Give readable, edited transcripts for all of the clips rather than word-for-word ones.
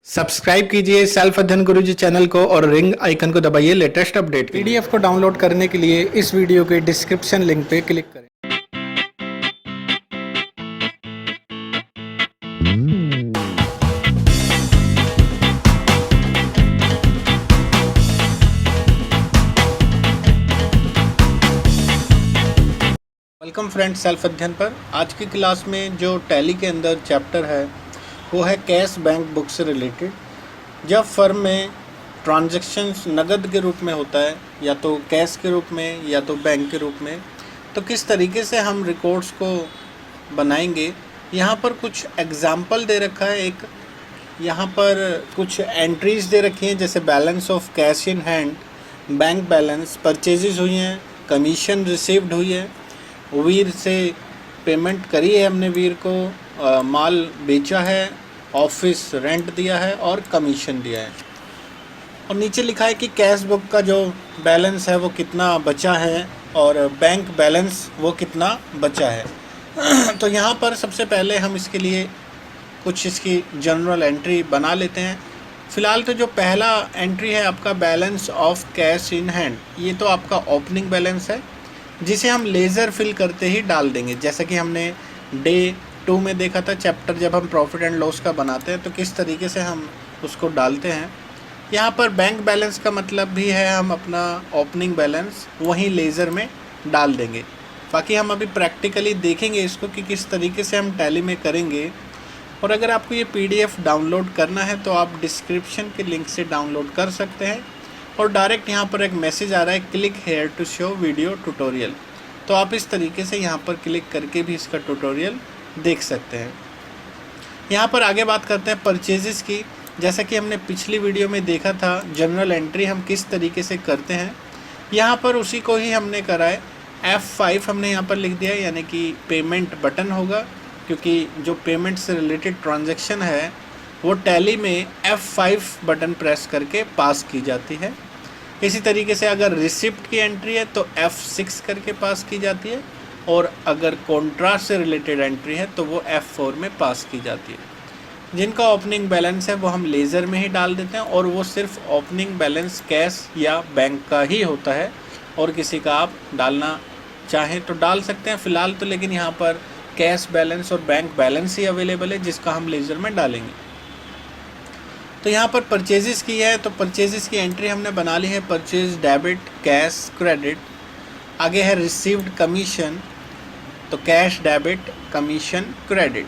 Subscribe कीजिए self अध्ययन गुरुजी channel को और रिंग आइकन को दबाइए लेटेस्ट अपडेट पीडीएफ को डाउनलोड करने के लिए इस वीडियो के डिस्क्रिप्शन लिंक पे क्लिक करें। वेलकम फ्रेंड्स सेल्फ अध्ययन पर। आज की क्लास में जो टैली के अंदर चैप्टर है वो है कैश बैंक बुक से रिलेटेड। जब फर्म में ट्रांजैक्शंस नगद के रूप में होता है, या तो कैश के रूप में या तो बैंक के रूप में, तो किस तरीके से हम रिकॉर्ड्स को बनाएंगे। यहाँ पर कुछ एग्जाम्पल दे रखा है। एक यहाँ पर कुछ एंट्रीज दे रखी हैं, जैसे balance of cash in hand, bank balance, purchases हुई हैं, कमीशन रिसीव्ड हुई है, वीर से पेमेंट करी है हमने, वीर को माल बेचा है, ऑफिस रेंट दिया है और कमीशन दिया है। और नीचे लिखा है कि कैश बुक का जो बैलेंस है वो कितना बचा है और बैंक बैलेंस वो कितना बचा है। तो यहाँ पर सबसे पहले हम इसके लिए कुछ इसकी जनरल एंट्री बना लेते हैं। फ़िलहाल तो जो पहला एंट्री है आपका balance of cash in hand, ये तो आपका ओपनिंग बैलेंस है जिसे हम लेज़र फिल करते ही डाल देंगे। जैसा कि हमने डे 2 में देखा था चैप्टर, जब हम प्रॉफिट एंड लॉस का बनाते हैं तो किस तरीके से हम उसको डालते हैं। यहाँ पर बैंक बैलेंस का मतलब भी है हम अपना ओपनिंग बैलेंस वहीं लेज़र में डाल देंगे। बाकी हम अभी प्रैक्टिकली देखेंगे इसको कि किस तरीके से हम टैली में करेंगे। और अगर आपको ये PDF डाउनलोड करना है तो आप डिस्क्रिप्शन के लिंक से डाउनलोड कर सकते हैं। और डायरेक्ट यहाँ पर एक मैसेज आ रहा है, click here to show video tutorial. तो आप इस तरीके से यहाँ पर क्लिक करके भी इसका ट्यूटोरियल देख सकते हैं। यहाँ पर आगे बात करते हैं परचेजेस की। जैसा कि हमने पिछली वीडियो में देखा था जनरल एंट्री हम किस तरीके से करते हैं, यहाँ पर उसी को ही हमने करा है। F5 हमने यहाँ पर लिख दिया है, यानी कि पेमेंट बटन होगा, क्योंकि जो पेमेंट से रिलेटेड ट्रांजैक्शन है वो टैली में F5 बटन प्रेस करके पास की जाती है। इसी तरीके से अगर रिसिप्ट की एंट्री है तो F6 करके पास की जाती है, और अगर कॉन्ट्रास्ट से रिलेटेड एंट्री है तो वो F4 में पास की जाती है। जिनका ओपनिंग बैलेंस है वो हम लेज़र में ही डाल देते हैं, और वो सिर्फ ओपनिंग बैलेंस कैश या बैंक का ही होता है, और किसी का आप डालना चाहें तो डाल सकते हैं। फ़िलहाल तो लेकिन यहाँ पर कैश बैलेंस और बैंक बैलेंस ही अवेलेबल है जिसका हम लेज़र में डालेंगे। तो यहाँ पर परचेजेस की है, तो परचेजेस की एंट्री हमने बना ली है, परचेज डेबिट, कैश क्रेडिट। आगे है रिसीव्ड कमीशन, तो कैश डेबिट, कमीशन क्रेडिट।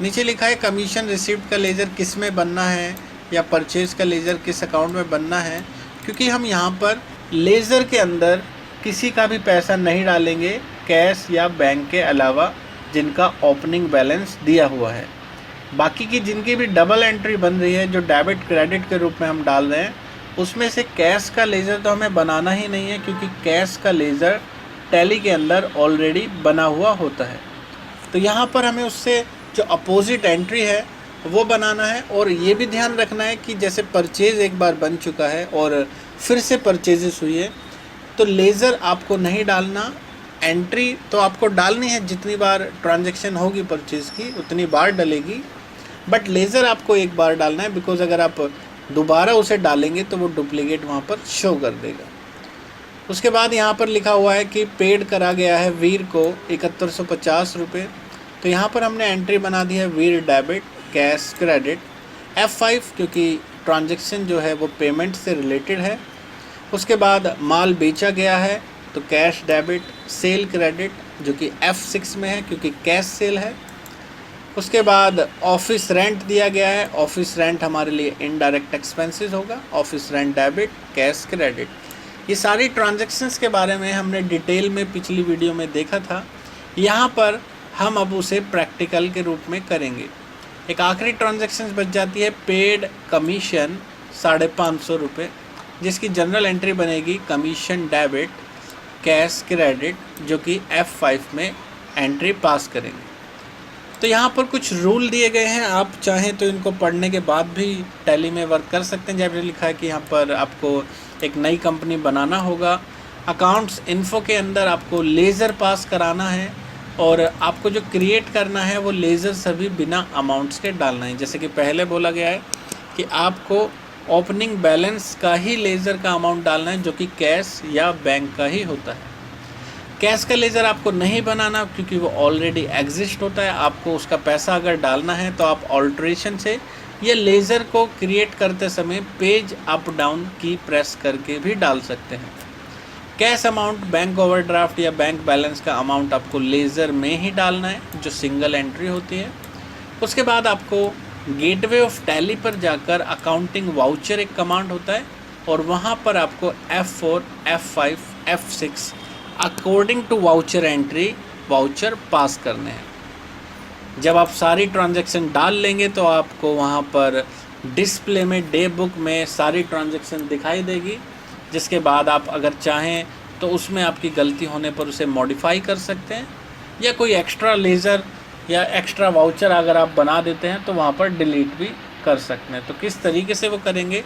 नीचे लिखा है कमीशन रिसीव्ड का लेज़र किस में बनना है या परचेज का लेज़र किस अकाउंट में बनना है, क्योंकि हम यहाँ पर लेज़र के अंदर किसी का भी पैसा नहीं डालेंगे कैश या बैंक के अलावा जिनका ओपनिंग बैलेंस दिया हुआ है। बाकी की जिनकी भी डबल एंट्री बन रही है, जो डेबिट क्रेडिट के रूप में हम डाल रहे हैं, उसमें से कैश का लेज़र तो हमें बनाना ही नहीं है, क्योंकि कैश का लेज़र टैली के अंदर ऑलरेडी बना हुआ होता है। तो यहाँ पर हमें उससे जो अपोजिट एंट्री है वो बनाना है। और ये भी ध्यान रखना है कि जैसे परचेज़ एक बार बन चुका है और फिर से परचेजेस हुई है तो लेज़र आपको नहीं डालना। एंट्री तो आपको डालनी है, जितनी बार ट्रांजैक्शन होगी परचेज़ की उतनी बार डलेगी, बट लेज़र आपको एक बार डालना है, बिकॉज अगर आप दोबारा उसे डालेंगे तो वो डुप्लीकेट वहाँ पर शो कर देगा। उसके बाद यहाँ पर लिखा हुआ है कि पेड करा गया है वीर को 7150 रुपये। तो यहाँ पर हमने एंट्री बना दी है वीर डेबिट, कैश क्रेडिट, F5 क्योंकि ट्रांजैक्शन जो है वो पेमेंट से रिलेटेड है। उसके बाद माल बेचा गया है तो कैश डेबिट, सेल क्रेडिट जो कि F6 में है क्योंकि कैश सेल है। उसके बाद ऑफिस रेंट दिया गया है, ऑफिस रेंट हमारे लिए इनडायरेक्ट एक्सपेंसेस होगा, office rent debit, cash credit. ये सारी ट्रांजैक्शंस के बारे में हमने डिटेल में पिछली वीडियो में देखा था। यहाँ पर हम अब उसे प्रैक्टिकल के रूप में करेंगे। एक आखिरी ट्रांजैक्शंस बच जाती है पेड कमीशन 550 रुपये, जिसकी जनरल एंट्री बनेगी कमीशन डेबिट, कैश क्रेडिट, जो कि F5 में एंट्री पास करेंगे। तो यहाँ पर कुछ रूल दिए गए हैं, आप चाहें तो इनको पढ़ने के बाद भी टैली में वर्क कर सकते हैं। जैसे लिखा है कि यहाँ पर आपको एक नई कंपनी बनाना होगा, अकाउंट्स इन्फो के अंदर आपको लेज़र पास कराना है, और आपको जो क्रिएट करना है वो लेज़र सभी बिना अमाउंट्स के डालना है। जैसे कि पहले बोला गया है कि आपको ओपनिंग बैलेंस का ही लेज़र का अमाउंट डालना है, जो कि कैश या बैंक का ही होता है। कैश का लेज़र आपको नहीं बनाना क्योंकि वो ऑलरेडी एग्जिस्ट होता है। आपको उसका पैसा अगर डालना है तो आप ऑल्ट्रेशन से ये लेज़र को क्रिएट करते समय पेज अप डाउन की प्रेस करके भी डाल सकते हैं। कैश अमाउंट, बैंक ओवरड्राफ्ट या बैंक बैलेंस का अमाउंट आपको लेज़र में ही डालना है, जो सिंगल एंट्री होती है। उसके बाद आपको गेटवे ऑफ टैली पर जाकर अकाउंटिंग वाउचर एक कमांड होता है और वहाँ पर आपको F4, F5, F6 according to voucher entry voucher pass करने हैं। जब आप सारी ट्रांजैक्शन डाल लेंगे तो आपको वहाँ पर डिस्प्ले में डे बुक में सारी ट्रांजैक्शन दिखाई देगी, जिसके बाद आप अगर चाहें तो उसमें आपकी गलती होने पर उसे मॉडिफाई कर सकते हैं या कोई एक्स्ट्रा लेज़र या एक्स्ट्रा वाउचर अगर आप बना देते हैं तो वहाँ पर डिलीट भी कर सकते हैं। तो किस तरीके से वो करेंगे,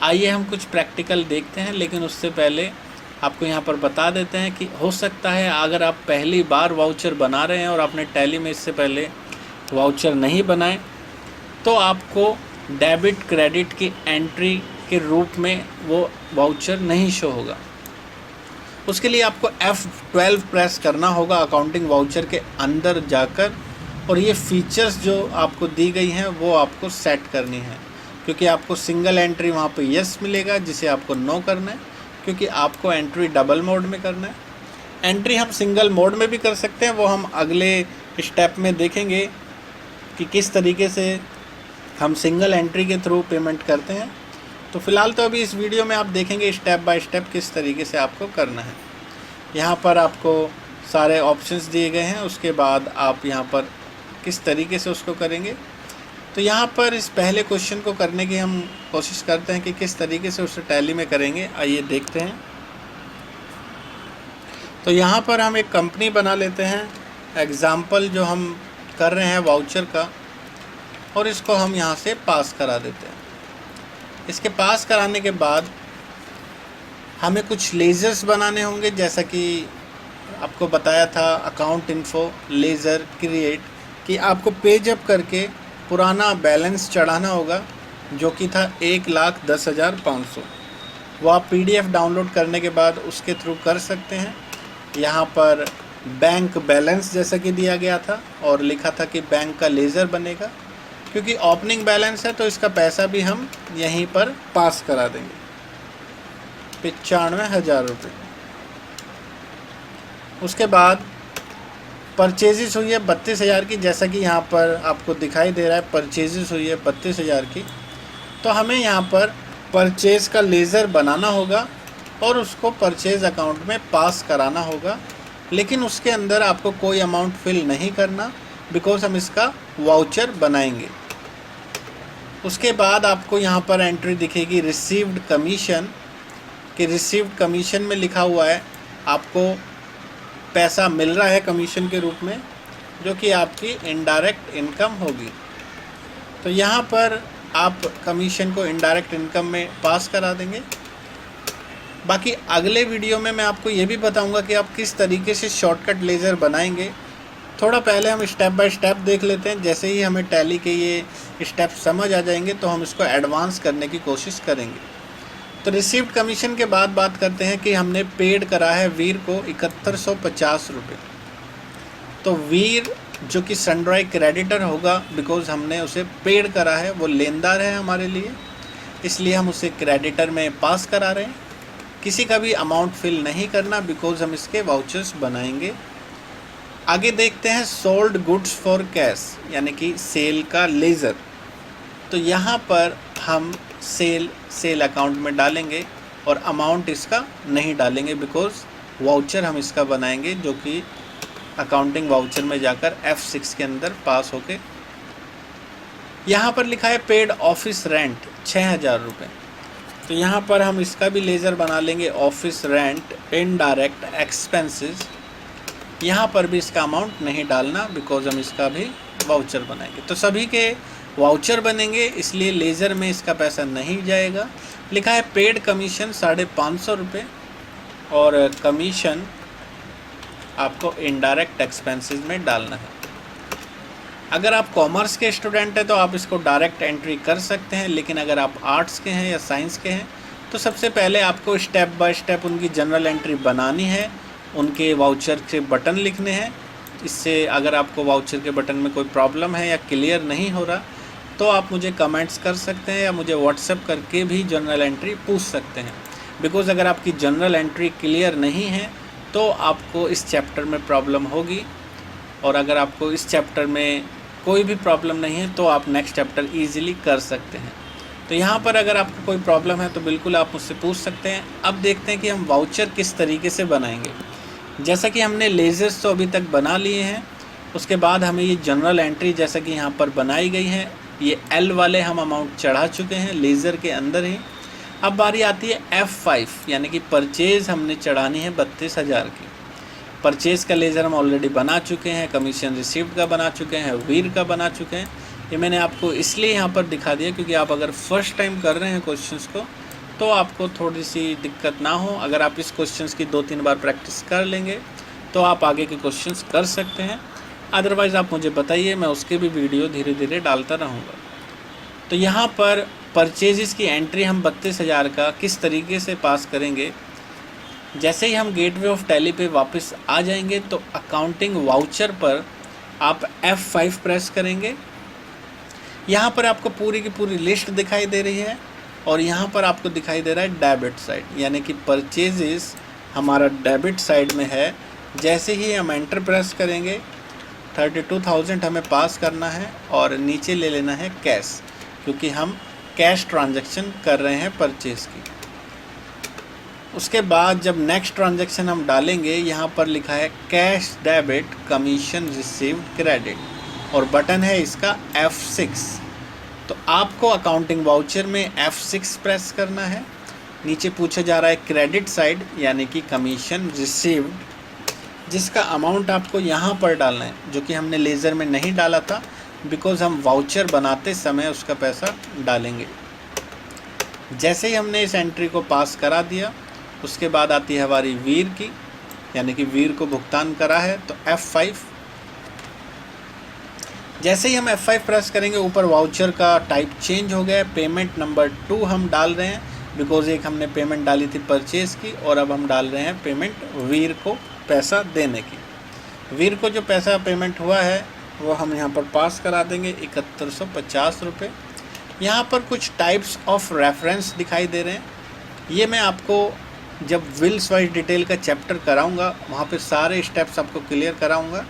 आइए हम कुछ प्रैक्टिकल देखते हैं। लेकिन उससे पहले आपको यहाँ पर बता देते हैं कि हो सकता है अगर आप पहली बार वाउचर बना रहे हैं और आपने टैली में इससे पहले वाउचर नहीं बनाए तो आपको डेबिट क्रेडिट की एंट्री के रूप में वो वाउचर नहीं शो होगा। उसके लिए आपको F12 प्रेस करना होगा अकाउंटिंग वाउचर के अंदर जाकर, और ये फीचर्स जो आपको दी गई हैं वो आपको सेट करनी है, क्योंकि आपको सिंगल एंट्री वहाँ पे यस मिलेगा जिसे आपको नो करना है, क्योंकि आपको एंट्री डबल मोड में करना है। एंट्री हम सिंगल मोड में भी कर सकते हैं, वो हम अगले स्टेप में देखेंगे कि किस तरीके से हम सिंगल एंट्री के थ्रू पेमेंट करते हैं। तो फ़िलहाल तो अभी इस वीडियो में आप देखेंगे स्टेप बाय स्टेप किस तरीके से आपको करना है। यहाँ पर आपको सारे ऑप्शंस दिए गए हैं, उसके बाद आप यहाँ पर किस तरीके से उसको करेंगे। तो यहाँ पर इस पहले क्वेश्चन को करने की हम कोशिश करते हैं कि किस तरीके से उसे टैली में करेंगे। आइए देखते हैं। तो यहाँ पर हम एक कंपनी बना लेते हैं, एग्ज़ाम्पल जो हम कर रहे हैं वाउचर का, और इसको हम यहाँ से पास करा देते हैं। इसके पास कराने के बाद हमें कुछ लेज़र्स बनाने होंगे, जैसा कि आपको बताया था अकाउंट इन्फो लेज़र क्रिएट, कि आपको पेज अप करके पुराना बैलेंस चढ़ाना होगा जो कि था 1,10,500। वो आप PDF डाउनलोड करने के बाद उसके थ्रू कर सकते हैं। यहाँ पर बैंक बैलेंस जैसा कि दिया गया था और लिखा था कि बैंक का लेज़र बनेगा, क्योंकि ओपनिंग बैलेंस है तो इसका पैसा भी हम यहीं पर पास करा देंगे, 95,000 रुपये। उसके बाद परचेजिस हुई है 32,000 की, जैसा कि यहाँ पर आपको दिखाई दे रहा है परचेजिस हुई है 32,000 की। तो हमें यहाँ पर परचेज़ का लेज़र बनाना होगा और उसको परचेज़ अकाउंट में पास कराना होगा, लेकिन उसके अंदर आपको कोई अमाउंट फिल नहीं करना, बिकॉज हम इसका वाउचर बनाएंगे। उसके बाद आपको यहाँ पर एंट्री दिखेगी रिसीव्ड कमीशन, कि रिसीव्ड कमीशन में लिखा हुआ है आपको पैसा मिल रहा है कमीशन के रूप में, जो कि आपकी इनडायरेक्ट इनकम होगी। तो यहाँ पर आप कमीशन को इनडायरेक्ट इनकम में पास करा देंगे। बाकी अगले वीडियो में मैं आपको ये भी बताऊंगा कि आप किस तरीके से शॉर्टकट लेज़र बनाएंगे। थोड़ा पहले हम स्टेप बाय स्टेप देख लेते हैं। जैसे ही हमें टैली के ये स्टेप समझ आ जाएंगे तो हम इसको एडवांस करने की कोशिश करेंगे। तो रिसीव्ड कमीशन के बाद बात करते हैं कि हमने पेड करा है वीर को 7150 रुपये। तो वीर जो कि सनड्राई क्रेडिटर होगा, बिकॉज हमने उसे पेड करा है, वो लेनदार है हमारे लिए, इसलिए हम उसे क्रेडिटर में पास करा रहे हैं। किसी का भी अमाउंट फिल नहीं करना, बिकॉज हम इसके वाउचर्स बनाएंगे। आगे देखते हैं सोल्ड गुड्स फॉर कैश, यानी कि सेल का लेज़र। तो यहाँ पर हम सेल अकाउंट में डालेंगे और अमाउंट इसका नहीं डालेंगे, बिकॉज वाउचर हम इसका बनाएंगे जो कि अकाउंटिंग वाउचर में जाकर F6 के अंदर पास होके। यहाँ पर लिखा है पेड ऑफिस रेंट 6,000 रुपये। तो यहाँ पर हम इसका भी लेज़र बना लेंगे, ऑफिस रेंट इनडायरेक्ट एक्सपेंसेस। यहाँ पर भी इसका अमाउंट नहीं डालना, बिकॉज हम इसका भी वाउचर बनाएंगे। तो सभी के वाउचर बनेंगे, इसलिए लेज़र में इसका पैसा नहीं जाएगा। लिखा है पेड कमीशन 550 रुपये, और कमीशन आपको इनडायरेक्ट एक्सपेंसेस में डालना है। अगर आप कॉमर्स के स्टूडेंट हैं तो आप इसको डायरेक्ट एंट्री कर सकते हैं, लेकिन अगर आप आर्ट्स के हैं या साइंस के हैं तो सबसे पहले आपको स्टेप बाय स्टेप उनकी जनरल एंट्री बनानी है, उनके वाउचर के बटन लिखने हैं। इससे अगर आपको वाउचर के बटन में कोई प्रॉब्लम है या क्लियर नहीं हो रहा तो आप मुझे कमेंट्स कर सकते हैं या मुझे व्हाट्सएप करके भी जनरल एंट्री पूछ सकते हैं। बिकॉज़ अगर आपकी जनरल एंट्री क्लियर नहीं है तो आपको इस चैप्टर में प्रॉब्लम होगी, और अगर आपको इस चैप्टर में कोई भी प्रॉब्लम नहीं है तो आप नेक्स्ट चैप्टर ईजिली कर सकते हैं। तो यहाँ पर अगर आपको कोई प्रॉब्लम है तो बिल्कुल आप मुझसे पूछ सकते हैं। अब देखते हैं कि हम वाउचर किस तरीके से बनाएंगे। जैसा कि हमने लेज़र्स तो अभी तक बना लिए हैं, उसके बाद हमें ये जनरल एंट्री जैसा कि यहाँ पर बनाई गई है, ये L वाले हम अमाउंट चढ़ा चुके हैं लेज़र के अंदर ही। अब बारी आती है F5 यानी कि परचेज़ हमने चढ़ानी है 32,000 की। परचेज़ का लेज़र हम ऑलरेडी बना चुके हैं, कमीशन रिसीव्ड का बना चुके हैं, वीर का बना चुके हैं। ये मैंने आपको इसलिए यहाँ पर दिखा दिया क्योंकि आप अगर फर्स्ट टाइम कर रहे हैं क्वेश्चंस को तो आपको थोड़ी सी दिक्कत ना हो। अगर आप इस क्वेश्चंस की 2-3 बार प्रैक्टिस कर लेंगे तो आप आगे के क्वेश्चंस कर सकते हैं। अदरवाइज़ आप मुझे बताइए, मैं उसके भी वीडियो धीरे धीरे डालता रहूँगा। तो यहाँ पर परचेज़ की एंट्री हम 32,000 का किस तरीके से पास करेंगे। जैसे ही हम गेटवे ऑफ टैली पे वापस आ जाएंगे तो अकाउंटिंग वाउचर पर आप F5 प्रेस करेंगे। यहाँ पर आपको पूरी की पूरी लिस्ट दिखाई दे रही है और यहाँ पर आपको दिखाई दे रहा है डेबिट साइड, यानी कि परचेजेस हमारा डेबिट साइड में है। जैसे ही हम एंटर प्रेस करेंगे 32,000 हमें पास करना है और नीचे ले लेना है कैश, क्योंकि हम कैश ट्रांजैक्शन कर रहे हैं परचेज़ की। उसके बाद जब नेक्स्ट ट्रांजैक्शन हम डालेंगे, यहाँ पर लिखा है cash debit commission received credit और बटन है इसका F6। तो आपको अकाउंटिंग वाउचर में F6 प्रेस करना है। नीचे पूछा जा रहा है क्रेडिट साइड यानी कि कमीशन रिसीव्ड, जिसका अमाउंट आपको यहाँ पर डालना है, जो कि हमने लेज़र में नहीं डाला था बिकॉज़ हम वाउचर बनाते समय उसका पैसा डालेंगे। जैसे ही हमने इस एंट्री को पास करा दिया, उसके बाद आती है हमारी वीर की, यानी कि वीर को भुगतान करा है तो F5। जैसे ही हम F5 प्रेस करेंगे, ऊपर वाउचर का टाइप चेंज हो गया है, पेमेंट नंबर 2 हम डाल रहे हैं बिकॉज़ एक हमने पेमेंट डाली थी परचेज़ की और अब हम डाल रहे हैं पेमेंट वीर को पैसा देने की। वीर को जो पैसा पेमेंट हुआ है वो हम यहाँ पर पास करा देंगे 7150 रुपये। यहाँ पर कुछ टाइप्स ऑफ रेफरेंस दिखाई दे रहे हैं, ये मैं आपको जब विल्स वाइज डिटेल का चैप्टर कराऊंगा वहाँ पे सारे स्टेप्स आपको क्लियर कराऊंगा।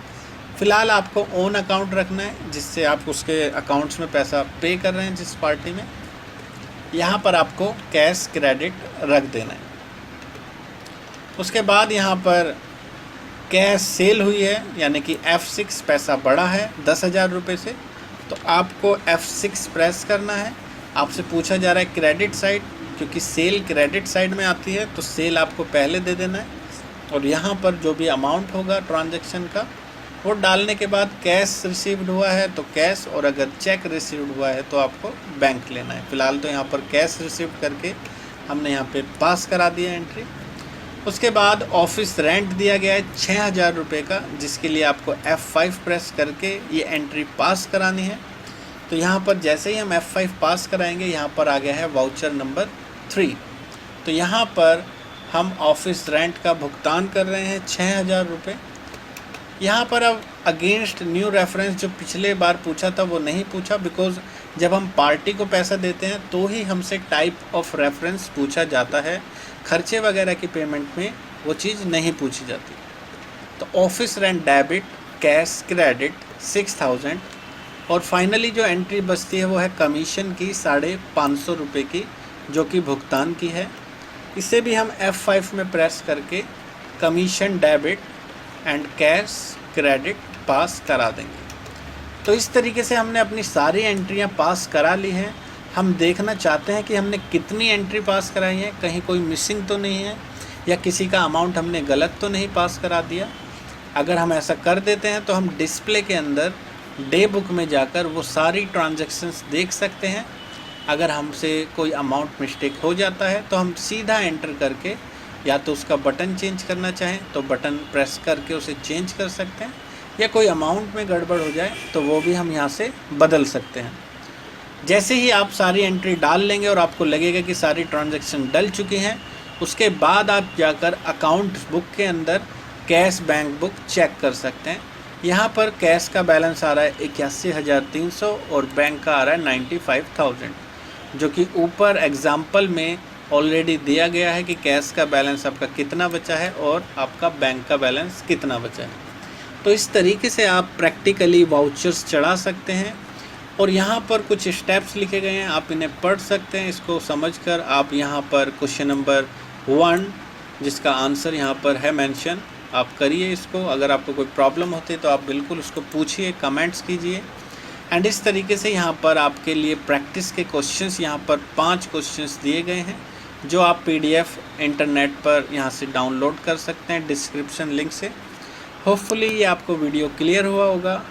फ़िलहाल आपको ओन अकाउंट रखना है जिससे आप उसके अकाउंट्स में पैसा पे कर रहे हैं जिस पार्टी में। यहाँ पर आपको कैश क्रेडिट रख देना है। उसके बाद यहाँ पर कैश सेल हुई है यानी कि F6 पैसा बढ़ा है 10,000 रुपये से, तो आपको F6 प्रेस करना है। आपसे पूछा जा रहा है क्रेडिट साइड, क्योंकि सेल क्रेडिट साइड में आती है तो सेल आपको पहले दे देना है और यहाँ पर जो भी अमाउंट होगा ट्रांजैक्शन का वो डालने के बाद कैश रिसीव्ड हुआ है तो कैश, और अगर चेक रिसीव्ड हुआ है तो आपको बैंक लेना है। फ़िलहाल तो यहाँ पर कैश रिसीव्ड करके हमने यहाँ पे पास करा दिया एंट्री। उसके बाद ऑफिस रेंट दिया गया है 6,000 रुपये का, जिसके लिए आपको F5 प्रेस करके ये एंट्री पास करानी है। तो यहाँ पर जैसे ही हम F5 पास कराएंगे, यहाँ पर आ गया है वाउचर नंबर 3। तो यहाँ पर हम ऑफिस रेंट का भुगतान कर रहे हैं 6,000 रुपये। यहाँ पर अब अगेंस्ट न्यू रेफरेंस जो पिछले बार पूछा था वो नहीं पूछा, बिकॉज़ जब हम पार्टी को पैसा देते हैं तो ही हमसे टाइप ऑफ रेफरेंस पूछा जाता है, खर्चे वगैरह की पेमेंट में वो चीज़ नहीं पूछी जाती। तो office rent debit, cash credit 6,000 और फाइनली जो एंट्री बचती है वो है कमीशन की 550 रुपये की, जो कि भुगतान की है। इसे भी हम F5 में प्रेस करके commission debit and cash credit pass करा देंगे। तो इस तरीके से हमने अपनी सारी एंट्रियां पास करा ली हैं। हम देखना चाहते हैं कि हमने कितनी एंट्री पास कराई है, कहीं कोई मिसिंग तो नहीं है या किसी का अमाउंट हमने गलत तो नहीं पास करा दिया। अगर हम ऐसा कर देते हैं तो हम डिस्प्ले के अंदर डे बुक में जाकर वो सारी ट्रांजैक्शंस देख सकते हैं। अगर हमसे कोई अमाउंट मिस्टेक हो जाता है तो हम सीधा एंटर करके या तो उसका बटन चेंज करना चाहें तो बटन प्रेस करके उसे चेंज कर सकते हैं, या कोई अमाउंट में गड़बड़ हो जाए तो वो भी हम यहाँ से बदल सकते हैं। जैसे ही आप सारी एंट्री डाल लेंगे और आपको लगेगा कि सारी ट्रांजैक्शन डल चुकी हैं, उसके बाद आप जाकर अकाउंट बुक के अंदर कैश बैंक बुक चेक कर सकते हैं। यहाँ पर कैश का बैलेंस आ रहा है 81,300 और बैंक का आ रहा है 95,000, जो कि ऊपर एग्जाम्पल में ऑलरेडी दिया गया है कि कैश का बैलेंस आपका कितना बचा है और आपका बैंक का बैलेंस कितना बचा है। तो इस तरीके से आप प्रैक्टिकली वाउचर्स चढ़ा सकते हैं। और यहाँ पर कुछ स्टेप्स लिखे गए हैं, आप इन्हें पढ़ सकते हैं। इसको समझकर आप यहाँ पर क्वेश्चन नंबर 1 जिसका आंसर यहाँ पर है मेंशन, आप करिए इसको। अगर आपको कोई प्रॉब्लम होती है तो आप बिल्कुल उसको पूछिए, कमेंट्स कीजिए। एंड इस तरीके से यहाँ पर आपके लिए प्रैक्टिस के क्वेश्चंस, यहाँ पर 5 क्वेश्चंस दिए गए हैं जो आप PDF इंटरनेट पर यहाँ से डाउनलोड कर सकते हैं डिस्क्रिप्शन लिंक से। होपफुली ये आपको वीडियो क्लियर हुआ होगा।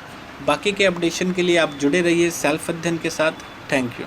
बाकी के अपडेशन के लिए आप जुड़े रहिए सेल्फ अध्ययन के साथ। Thank you.